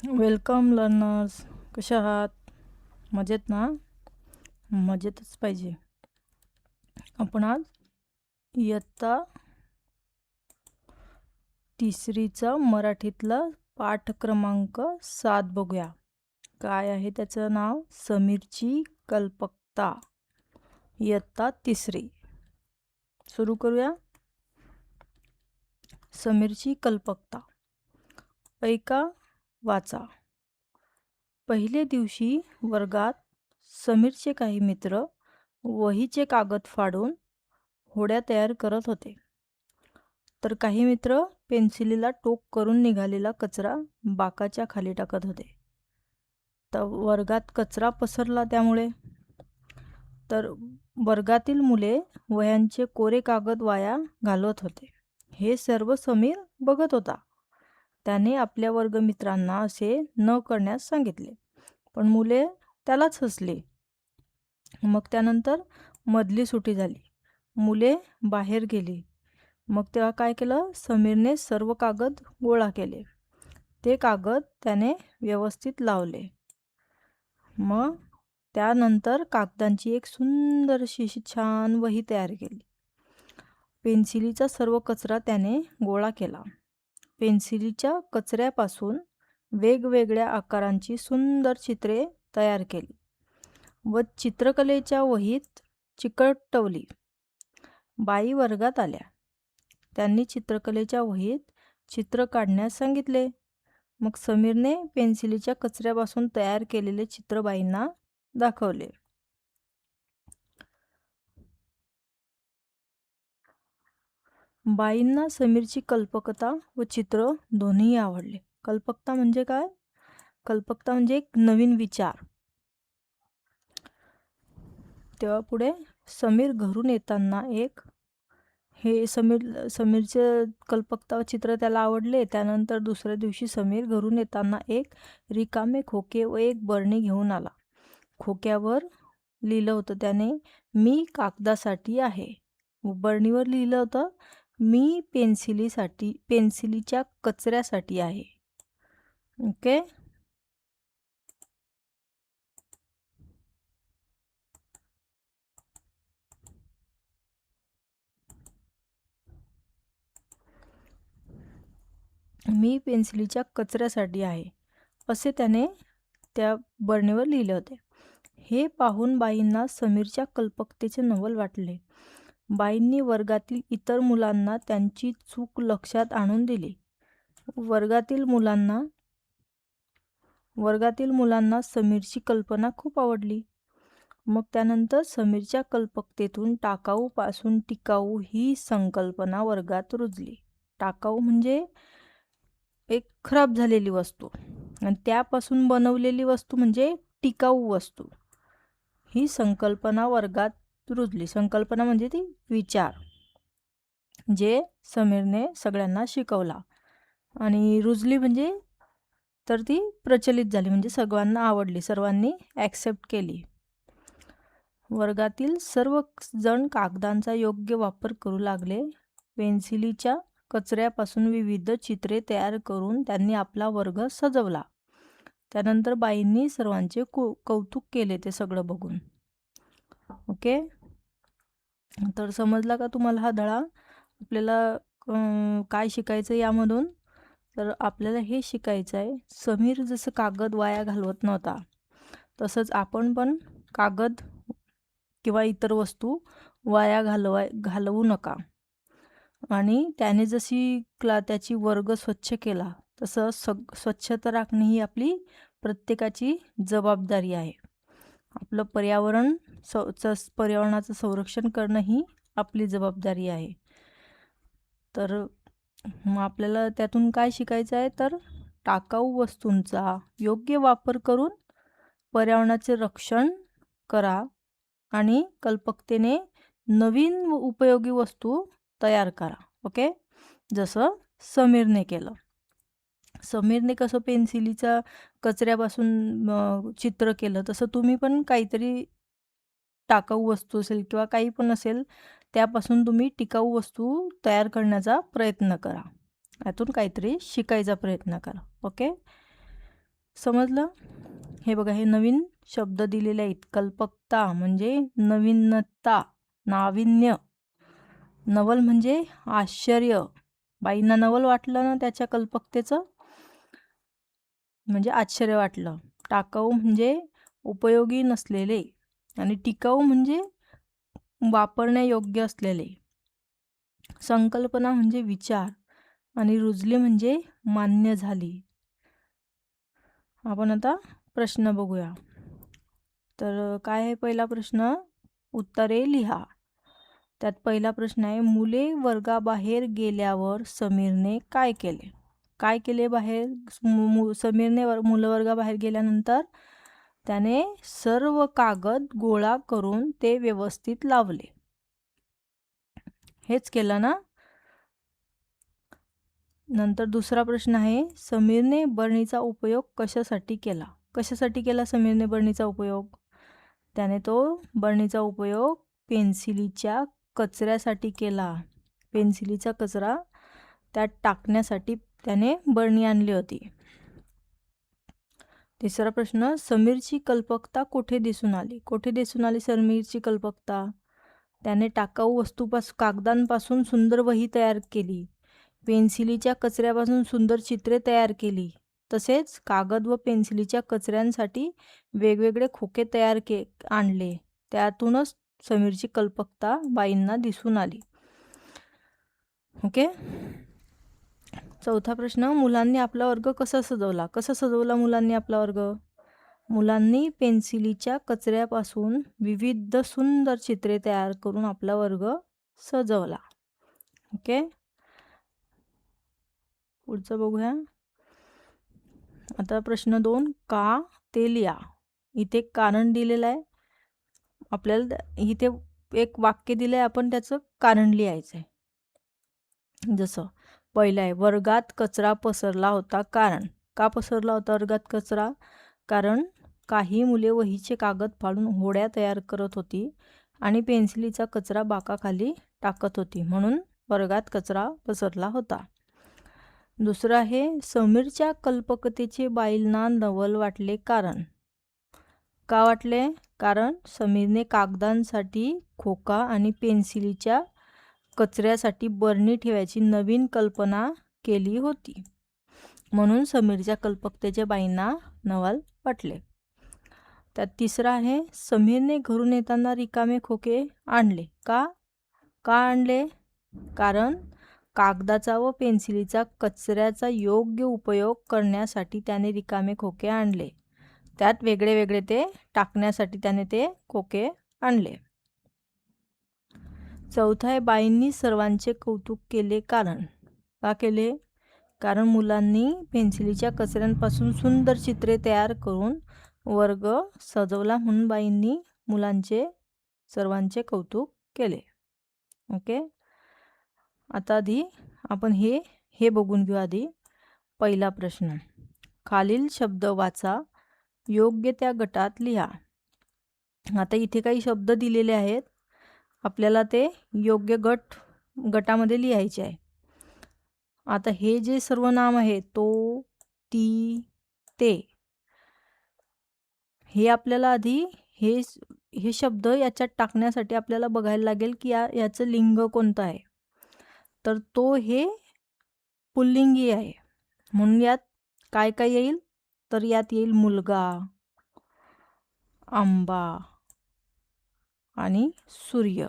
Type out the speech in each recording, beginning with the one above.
Welcome learners. कशा आहात? मजेत ना? मजेतच पाहिजे. आपण आज इयत्ता तिसरीचा मराठीतला पाठ क्रमांक 7 बघूया. काय आहे त्याचं नाव? समीरची कल्पकता. इयत्ता तिसरी. सुरू करूया. समीरची कल्पकता. ऐका, वाचा. पहिल्या दिवशी वर्गात समीरचे काही मित्र वहीचे कागद फाडून होड्या तयार करत होते, तर काही मित्र पेन्सिलीला टोक करून निघालेला कचरा बाकाच्या खाली टाकत होते. तर वर्गात कचरा पसरला त्यामुळे. तर वर्गातील मुले वह्यांचे कोरे कागद वाया घालवत होते. हे सर्व समीर बघत होता. त्याने आपल्या वर्गमित्रांना असे न करण्यास सांगितले, पण मुले त्यालाच हसली. मग त्यानंतर मधली सुट्टी झाली. मुले बाहेर गेली. मग तेव्हा काय केलं? समीरने सर्व कागद गोळा केले. ते कागद त्याने व्यवस्थित लावले. मग त्यानंतर कागदांची एक सुंदरशी अशी छान वही तयार केली. पेन्सिलीचा सर्व कचरा त्याने गोळा केला. पेन्सिलीच्या कचऱ्यापासून वेगवेगळ्या आकारांची सुंदर चित्रे तयार केली व चित्रकलेच्या वहीत चिकटवली. बाई वर्गात आल्या. त्यांनी चित्रकलेच्या वहीत चित्र काढण्यास सांगितले. मग समीरने पेन्सिलीच्या कचऱ्यापासून तयार केलेले चित्र बाईंना दाखवले. बाईंना समीरची कल्पकता व चित्र दोन्ही आवडले. कल्पकता म्हणजे काय? कल्पकता म्हणजे एक नवीन विचार. तेव्हा पुढे समीर घरून येताना समीरचे कल्पकता व चित्र त्याला आवडले. त्यानंतर दुसऱ्या दिवशी समीर घरून येताना एक रिकामे खोके व एक बरणी घेऊन आला. खोक्यावर लिहिलं होतं त्याने, मी कागदासाठी आहे. बरणीवर लिहिलं होतं, मी पेन्सिलीच्या कचऱ्यासाठी आहे. ओके. मी पेन्सिलीच्या कचऱ्यासाठी आहे, असे त्याने त्या बरणीवर लिहिले होते. हे पाहून बाईंना समीरच्या कल्पकतेचे नवल वाटले. बाईंनी वर्गातील इतर मुलांना त्यांची चूक लक्षात आणून दिली. वर्गातील मुलांना समीरची कल्पना खूप आवडली. मग त्यानंतर समीरच्या कल्पकतेतून टाकाऊपासून टिकाऊ ही संकल्पना वर्गात रुजली. टाकाऊ म्हणजे एक खराब झालेली वस्तू आणि त्यापासून बनवलेली वस्तू म्हणजे टिकाऊ वस्तू. ही संकल्पना वर्गात रुजली. संकल्पना म्हणजे ती विचार, जे समीरने सगळ्यांना शिकवला. आणि रुजली म्हणजे तर ती प्रचलित झाली, म्हणजे सर्वांना आवडली, सर्वांनी ॲक्सेप्ट केली. वर्गातील सर्व जण कागदांचा योग्य वापर करू लागले. पेन्सिलीच्या कचऱ्यापासून विविध चित्रे तयार करून त्यांनी आपला वर्ग सजवला. त्यानंतर बाईंनी सर्वांचे कौतुक केले ते सगळं बघून. ओके. तर समजला का तुम्हाला हा धडा? आपल्याला काय शिकायचं यामधून? तर आपल्याला हे शिकायचं आहे, समीर जसं कागद वाया घालवत नव्हता, तसंच आपण पण कागद किंवा इतर वस्तू वाया घालवू नका. आणि त्याने जशी त्याची वर्ग स्वच्छ केला, तसं स्वच्छता राखणे ही आपली प्रत्येकाची जबाबदारी आहे. आपलं पर्यावरणाचं संरक्षण करणं ही आपली जबाबदारी आहे. तर मग आपल्याला त्यातून काय शिकायचं आहे? तर टाकाऊ वस्तूंचा योग्य वापर करून पर्यावरणाचे रक्षण करा आणि कल्पकतेने नवीन व उपयोगी वस्तू तयार करा. ओके. जसं समीरने केलं. समीरने कसं पेन्सिलीच्या कचऱ्यापासून चित्र केलं, तसं तुम्ही पण काहीतरी टाकाऊ वस्तू असेल किंवा काही पण असेल, त्यापासून तुम्ही टिकाऊ वस्तू तयार करण्याचा प्रयत्न करा. यातून काहीतरी शिकायचा प्रयत्न करा. ओके. समजलं? हे बघा, हे नवीन शब्द दिलेले आहेत. कल्पकता म्हणजे नवीनता, नाविन्य. नवल म्हणजे आश्चर्य. बाईंना नवल वाटलं ना त्याच्या कल्पकतेचं, म्हणजे आश्चर्य वाटलं. टाकाऊ म्हणजे उपयोगी नसलेले आणि टिकाऊ म्हणजे वापरण्यायोग्य असलेले. संकल्पना म्हणजे विचार आणि रुजली म्हणजे मान्य झाली. आपण आता प्रश्न बघूया. तर काय आहे पहिला प्रश्न? उत्तरे लिहा. त्यात पहिला प्रश्न आहे, मुले वर्गाबाहेर गेल्यावर समीरने काय केले? काय केले बाहेर? समीरने मुलं वर्गाबाहेर गेल्यानंतर त्याने सर्व कागद गोळा करून ते व्यवस्थित लावले. हेच केलं ना? नंतर दुसरा प्रश्न आहे, समीरने बरणीचा उपयोग कशासाठी केला? कशासाठी केला समीरने बरणीचा उपयोग? त्याने तो बरणीचा उपयोग पेन्सिलीच्या कचऱ्यासाठी केला. पेन्सिलीचा कचरा त्यात टाकण्यासाठी त्याने बरणी आणली होती. तिसरा प्रश्न, समीरची कल्पकता कुठे दिसून आली? कुठे दिसून आली समीरची कल्पकता? त्याने टाकाऊ कागदांपासून सुंदर वही तयार केली. पेन्सिलीच्या कचऱ्यापासून सुंदर चित्रे तयार केली. तसेच कागद व पेन्सिलीच्या कचऱ्यांसाठी वेगवेगळे खोके आणले. त्यातूनच समीरची कल्पकता बाईंना दिसून आली. ओके. चौथा प्रश्न, मुलांनी आपला वर्ग कसा सजवला? कसा सजवला मुलांनी आपला वर्ग? मुलांनी पेन्सिलीच्या कचऱ्यापासून विविध सुंदर चित्रे तयार करून आपला वर्ग सजवला. ओके. पुढचं बघूया. आता प्रश्न 2, का ते लिहा. इथे कारण दिलेलं आहे. आपल्याला इथे एक वाक्य दिलं आहे, आपण त्याचं कारण लिहायचं आहे. जसं पहिलं आहे, वर्गात कचरा पसरला होता. कारण का पसरला होता वर्गात कचरा? कारण काही मुले वहीचे कागद फाडून होड्या तयार करत होती आणि पेन्सिलीचा कचरा बाकाखाली टाकत होती, म्हणून वर्गात कचरा पसरला होता. दुसरं आहे, समीरच्या कल्पकतेचे बाईंना नवल वाटले. कारण का वाटले? कारण समीरने कागदांसाठी खोका आणि पेन्सिलीच्या कचऱ्यासाठी बरणी ठेवायची नवीन कल्पना केली होती, म्हणून समीरच्या कल्पकतेच्या बाईंना नवल वाटले. त्यात तिसरा आहे, समीरने घरून येताना रिकामे खोके आणले. का आणले? कारण कागदाचा व पेन्सिलीचा कचऱ्याचा योग्य उपयोग करण्यासाठी त्याने रिकामे खोके आणले. त्यात वेगळे वेगळे ते टाकण्यासाठी त्याने ते खोके आणले. चौथा आहे, बाईंनी सर्वांचे कौतुक केले. कारण का केले? कारण मुलांनी पेन्सिलीच्या कचऱ्यांपासून सुंदर चित्रे तयार करून वर्ग सजवला, म्हणून बाईंनी सर्वांचे कौतुक केले. ओके. आता आधी आपण हे बघून घेऊ. आधी पहिला प्रश्न, खालील शब्द वाचा, योग्य त्या गटात लिहा. आता इथे काही शब्द दिलेले आहेत, आपल्याला ते योग्य गटामध्ये लिहायचे आहे. आता हे जे सर्व नाम आहे, तो, ती, ते, हे आपल्याला आधी हे शब्द याच्यात टाकण्यासाठी आपल्याला बघायला लागेल की याचं लिंग कोणतं आहे. तर तो हे पुल्लिंगी आहे, म्हणून यात काय काय येईल? तर यात येईल मुलगा, आंबा आणि सूर्य.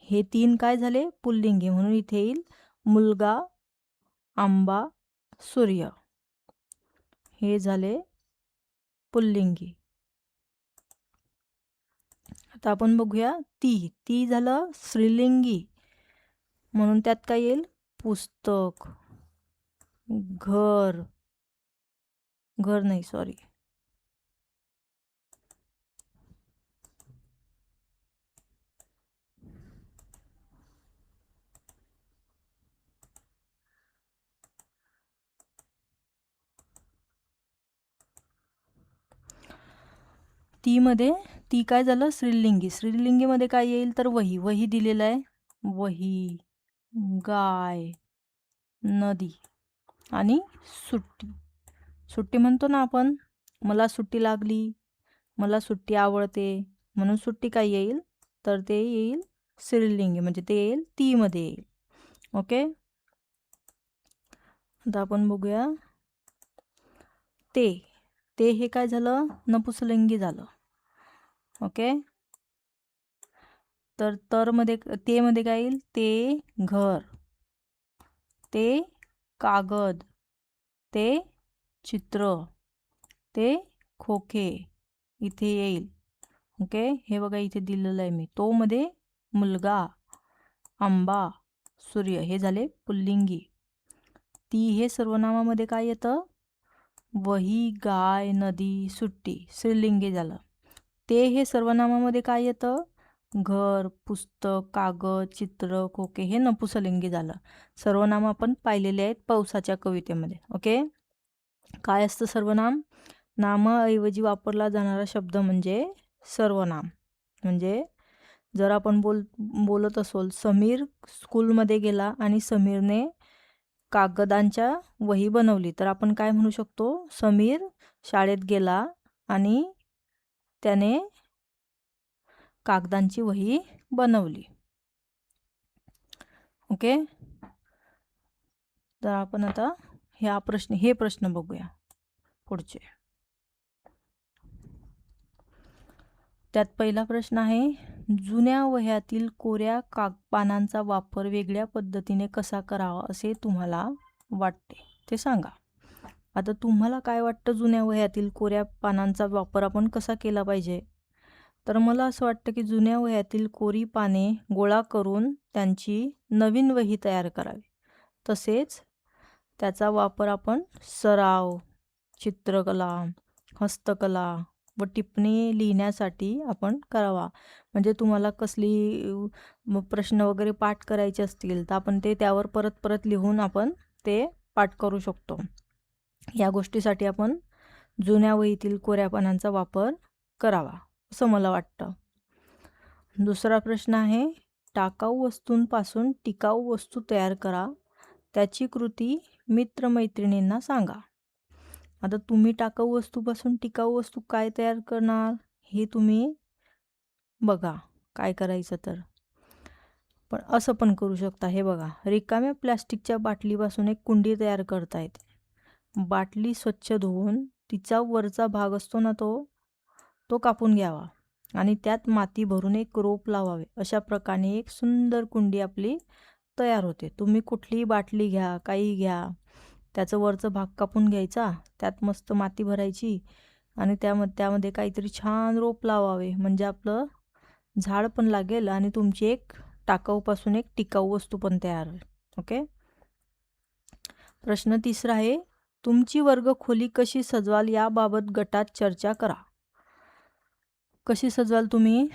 हे 3 काय झाले? पुल्लिंगी, म्हणून इथे येईल मुलगा, आंबा, सूर्य. हे झाले पुल्लिंगी. आता आपण बघूया ती झालं स्त्रीलिंगी, म्हणून त्यात काय येईल? पुस्तक, घर नाही, सॉरी, ती काय झालं? स्त्रीलिंगीमध्ये काय येईल? तर वही दिलेलं आहे. वही, गाय, नदी आणि सुट्टी. सुट्टी म्हणतो ना आपण, मला सुट्टी लागली, मला सुट्टी आवडते, म्हणून सुट्टी काय येईल? तर ते येईल स्त्रीलिंगी, म्हणजे ते येईल ती मध्ये येईल. ओके. आता आपण बघूया ते. ते हे काय झालं? नपुंसकलिंगी झालं. ओके. तर मध्ये ते मध्ये काय येईल? ते घर, ते कागद, ते चित्र, ते खोके इथे येईल. ओके. हे बघा इथे दिलेलं आहे मी. तो मध्ये मुलगा, आंबा, सूर्य हे झाले पुल्लिंगी. ती हे सर्वनामामध्ये काय येतं? वही, गाय, नदी, सुट्टी स्त्रीलिंगी झालं. ते हे सर्वनामामध्ये काय येतं? घर, पुस्तक, कागद, चित्र, खोके हे नपुंसकलिंगी झालं. सर्वनाम आपण पाहिलेले आहेत पावसाच्या कवितेमध्ये. ओके. काय असतं सर्वनाम? नामाऐवजी वापरला जाणारा शब्द म्हणजे सर्वनाम. म्हणजे जर आपण बोलत असोल, समीर स्कूलमध्ये गेला आणि समीरने कागदांच्या वही बनवली, तर आपण काय म्हणू शकतो? समीर शाळेत गेला आणि त्याने कागदांची वही बनवली. ओके. तर आपण आता हे प्रश्न बघूया पुढचे. त्यात पहिला प्रश्न आहे, जुन्या वह्यातील कोऱ्या पानांचा वापर वेगळ्या पद्धतीने कसा करावा असे तुम्हाला वाटते ते सांगा. आता तुम्हाला काय वाटतं, जुन्या वह्यातील कोऱ्या पानांचा वापर आपण कसा केला पाहिजे? तर मला असं वाटतं की जुन्या वह्यातील कोरी पाने गोळा करून त्यांची नवीन वही तयार करावी. तसेच त्याचा वापर आपण सराव, चित्रकला, हस्तकला व टिपणी लिहिण्यासाठी आपण करावा. म्हणजे तुम्हाला कसली प्रश्न वगैरे पाठ करायचे असतील तर आपण ते त्यावर परत परत लिहून आपण ते पाठ करू शकतो. या गोष्टीसाठी आपण जुन्या वहीतील कोऱ्या पानांचा वापर करावा असं मला वाटतं. दुसरा प्रश्न आहे, टाकाऊ वस्तूंपासून टिकाऊ वस्तू तयार करा. त्याची कृती मित्रमैत्रिणींना सांगा. आता तुम्ही टाकाऊ वस्तूपासून टिकाऊ वस्तू काय तयार करणार हे तुम्ही बघा काय करायचं. तर पण असं पण करू शकता. हे बघा, रिकाम्या प्लॅस्टिकच्या बाटलीपासून एक कुंडी तयार करता येते. बाटली स्वच्छ धुवून तिचा वरचा भाग असतो ना तो कापून घ्यावा आणि त्यात माती भरून एक रोप लावावे. अशा प्रकारे एक सुंदर कुंडी आपली तयार होते. तुम्ही कुठलीही बाटली घ्या, काही घ्या, त्याचं वरचं भाग कापून घ्यायचा, त्यात मस्त माती भरायची आणि त्यामध्ये काहीतरी छान रोप लावावे. म्हणजे आपलं झाड पण लागेल आणि तुमची एक टाकाऊपासून एक टिकाऊ वस्तू पण तयार होईल. ओके. प्रश्न तिसरा आहे, तुमची वर्गखोली कशी सजवाल याबाबत गटात चर्चा करा. कशी सजवाल तुम्ही?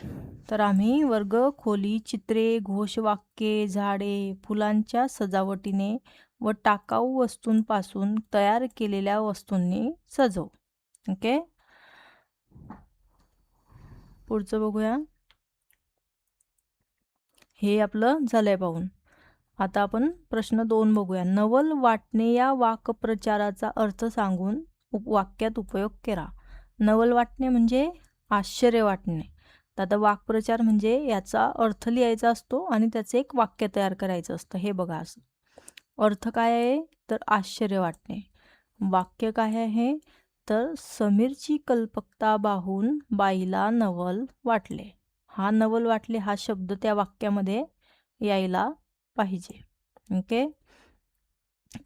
तर आम्ही वर्गखोली चित्रे, घोषवाक्ये, झाडे, फुलांच्या सजावटीने व टाकाऊ वस्तूंपासून तयार केलेल्या वस्तूंनी सजवू. ओके. पुढचं बघूया. हे आपलं झालंय पाहून. आता आपण प्रश्न 2 बघूया. नवल वाटणे या वाक्प्रचाराचा अर्थ सांगून वाक्यात उपयोग करा. नवल वाटणे म्हणजे आश्चर्य वाटणे. तर आता वाक्प्रचार म्हणजे याचा अर्थ लिहायचा असतो आणि त्याचे एक वाक्य तयार करायचं असतं. हे बघा, असं अर्थ काय आहे? तर आश्चर्य वाटणे. वाक्य काय आहे? तर समीरची कल्पकता पाहून बाईला नवल वाटले. हा नवल वाटले हा शब्द त्या वाक्यामध्ये यायला पाहिजे. ओके.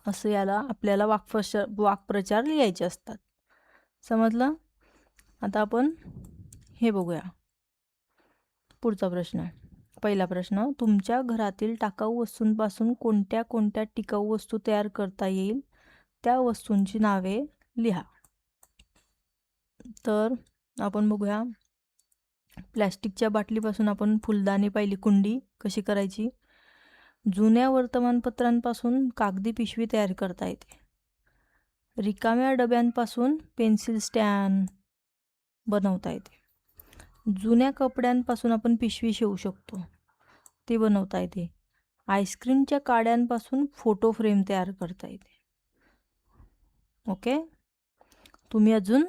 असं याला आपल्याला वाक्प्रचार लिहायचे असतात. समजलं? आता आपण हे बघूया. पुढचा प्रश्न. पहिला प्रश्न, तुमच्या घरातील टाकाऊ वस्तूंपासून कोणत्या कोणत्या टिकाऊ वस्तू तयार करता येईल त्या वस्तूंची नावे लिहा. तर आपण बघूया. प्लॅस्टिकच्या बाटलीपासून आपण फुलदाणी पाहिली, कुंडी कशी करायची. जुन्या वर्तमानपत्रांपासून कागदी पिशवी तयार करता येते. रिकाम्या डब्यांपासून पेन्सिल स्टँड बनवता येते. जुन्या कपड्यांपासून आपण पिशवी शिवू शकतो, ते बनवता येते. आईस्क्रीमच्या काड्यांपासून फोटो फ्रेम तयार करता येते. ओके. तुम्ही अजून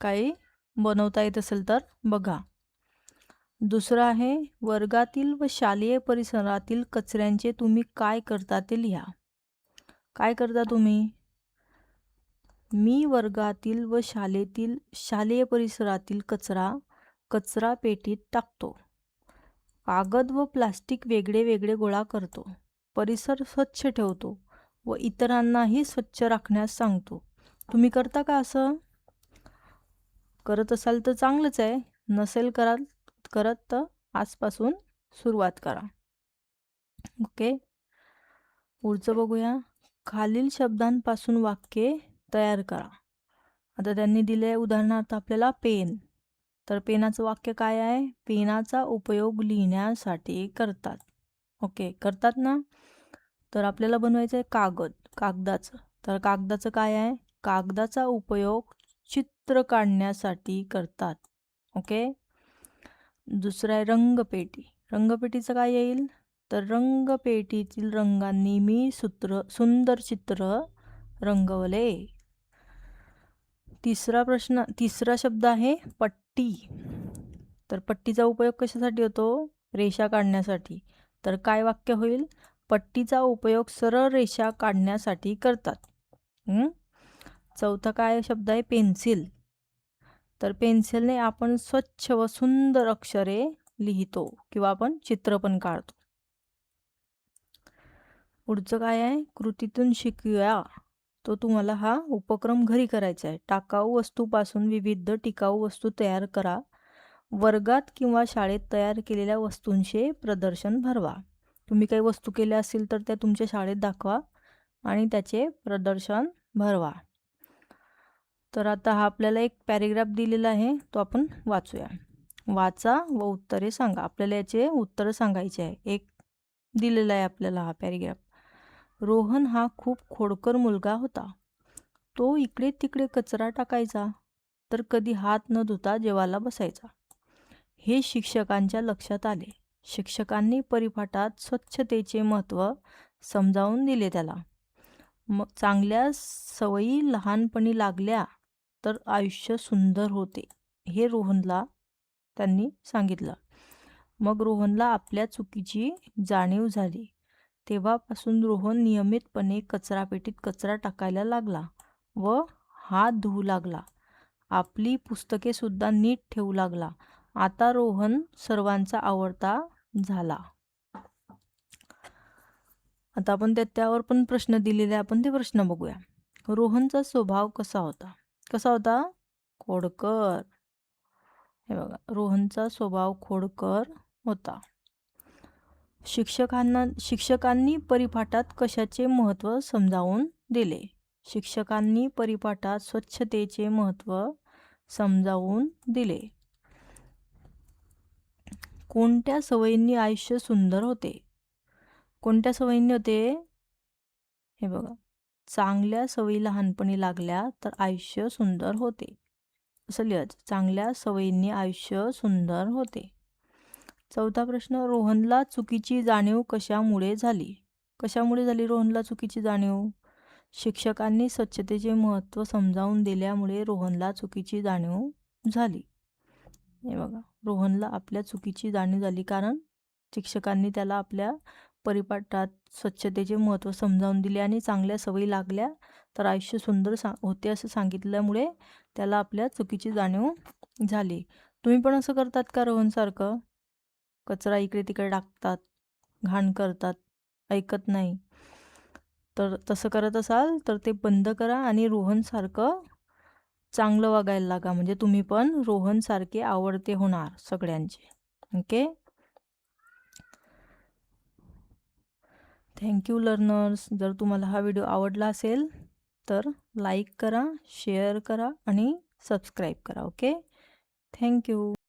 काही बनवता येत असेल तर बघा. दुसरं आहे, वर्गातील व शालेय परिसरातील कचऱ्यांचे तुम्ही काय करता ते लिहा. काय करता तुम्ही? मी वर्गातील व शालेय परिसरातील कचरा पेटीत टाकतो. कागद व प्लास्टिक वेगळे वेगळे गोळा करतो. परिसर स्वच्छ ठेवतो व इतरांनाही स्वच्छ राखण्यास सांगतो. तुम्ही करता का असं? करत असाल तर चांगलंच आहे. नसेल करत तर आजपासून सुरुवात करा. ओके. पुढचं बघूया. खालील शब्दांपासून वाक्ये तयार करा. आता त्यांनी दिले उदाहरणार्थ आपल्याला पेन. तर पेनाचं वाक्य काय आहे? पेनाचा उपयोग लिहिण्यासाठी करतात. ओके, करतात ना? तर आपल्याला बनवायचं आहे कागदाचं. तर कागदाचं काय आहे? कागदाचा उपयोग चित्र काढण्यासाठी करतात. ओके. दुसरं आहे रंगपेटी. रंगपेटीचं काय येईल? तर रंगपेटीतील रंगांनी मी सुंदर चित्र रंगवले. तिसरा शब्द आहे पट्टी. तर पट्टीचा उपयोग कशासाठी होतो? रेषा काढण्यासाठी. तर काय वाक्य होईल? पट्टीचा उपयोग सरळ रेषा काढण्यासाठी करतात. चौथा काय शब्द आहे? पेन्सिल. तर पेन्सिलने आपण स्वच्छ व सुंदर अक्षरे लिहितो किंवा आपण चित्र पण काढतो. पुढचं काय आहे? कृतीतून शिकूया. तो तुम्हाला हा उपक्रम घरी करायचा आहे. टाकाऊ वस्तूपासून विविध टिकाऊ वस्तू तयार करा. वर्गात किंवा शाळेत तयार केलेल्या वस्तूंचे प्रदर्शन भरवा. तुम्ही काही वस्तू केल्या असतील तर त्या तुमच्या शाळेत दाखवा आणि त्याचे प्रदर्शन भरवा. तर आता हा आपल्याला एक पॅरेग्राफ दिलेला आहे, तो आपण वाचूया. वाचा व उत्तरे सांगा. आपल्याला याचे उत्तर सांगायचे आहे. एक दिलेला आहे आपल्याला हा पॅरेग्राफ. रोहन हा खूप खोडकर मुलगा होता. तो इकडे तिकडे कचरा टाकायचा, तर कधी हात न धुता जेवायला बसायचा. हे शिक्षकांच्या लक्षात आले. शिक्षकांनी परिपाठात स्वच्छतेचे महत्त्व समजावून दिले त्याला. मग चांगल्या सवयी लहानपणी लागल्या तर आयुष्य सुंदर होते, हे रोहनला त्यांनी सांगितलं. मग रोहनला आपल्या चुकीची जाणीव झाली. तेव्हापासून रोहन नियमितपणे कचरापेटीत कचरा टाकायला लागला व हात धुवू लागला. आपली पुस्तके सुद्धा नीट ठेवू लागला. आता रोहन सर्वांचा आवडता झाला. आता आपण त्यावर पण प्रश्न दिलेले, आपण ते प्रश्न बघूया. रोहनचा स्वभाव कसा होता? खोडकर. हे बघा, रोहनचा स्वभाव खोडकर होता. शिक्षकांनी परिपाठात कशाचे महत्त्व समजावून दिले? शिक्षकांनी परिपाठात स्वच्छतेचे महत्त्व समजावून दिले. कोणत्या सवयींनी आयुष्य सुंदर होते? कोणत्या सवयींनी होते? हे बघा, चांगल्या सवयी लहानपणी लागल्या तर आयुष्य सुंदर होते. असं लिहायचं, चांगल्या सवयींनी आयुष्य सुंदर होते. चौथा प्रश्न, रोहनला चुकीची जाणीव कशामुळे झाली? कशामुळे झाली रोहनला चुकीची जाणीव? शिक्षकांनी स्वच्छतेचे महत्त्व समजावून दिल्यामुळे रोहनला चुकीची जाणीव झाली. हे बघा, रोहनला आपल्या चुकीची जाणीव झाली कारण शिक्षकांनी त्याला आपल्या परिपाठात स्वच्छतेचे महत्त्व समजावून दिले आणि चांगल्या सवयी लागल्या तर आयुष्य सुंदर होते असं सांगितल्यामुळे त्याला आपल्या चुकीची जाणीव झाली. तुम्ही पण असं करतात का रोहनसारखं? कचरा इकडे तिकडे टाकतात, घाण करतात, ऐकत नाही. तर तसं करत असाल तर ते बंद करा आणि रोहनसारखं चांगलं वागायला लागा. म्हणजे तुम्ही पण रोहनसारखे आवडते होणार सगळ्यांचे. ओके. Thank you learners. जर तुम्हाला हा व्हिडिओ आवडला असेल तर लाईक करा, शेअर करा आणि सबस्क्राईब करा. ओके. थँक्यू.